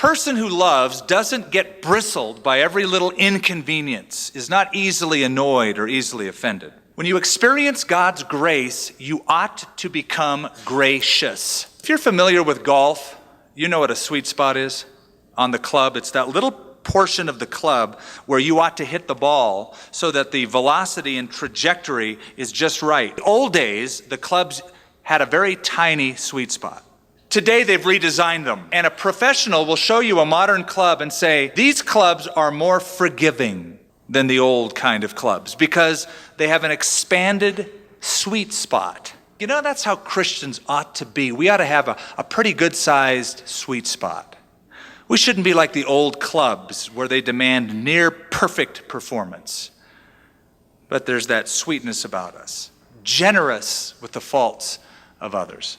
person who loves doesn't get bristled by every little inconvenience, is not easily annoyed or easily offended. When you experience God's grace, you ought to become gracious. If you're familiar with golf, you know what a sweet spot is on the club. It's that little portion of the club where you ought to hit the ball so that the velocity and trajectory is just right. In old days, the clubs had a very tiny sweet spot. Today, they've redesigned them, and a professional will show you a modern club and say, these clubs are more forgiving than the old kind of clubs because they have an expanded sweet spot. You know, that's how Christians ought to be. We ought to have a pretty good-sized sweet spot. We shouldn't be like the old clubs where they demand near perfect performance. But there's that sweetness about us, generous with the faults of others.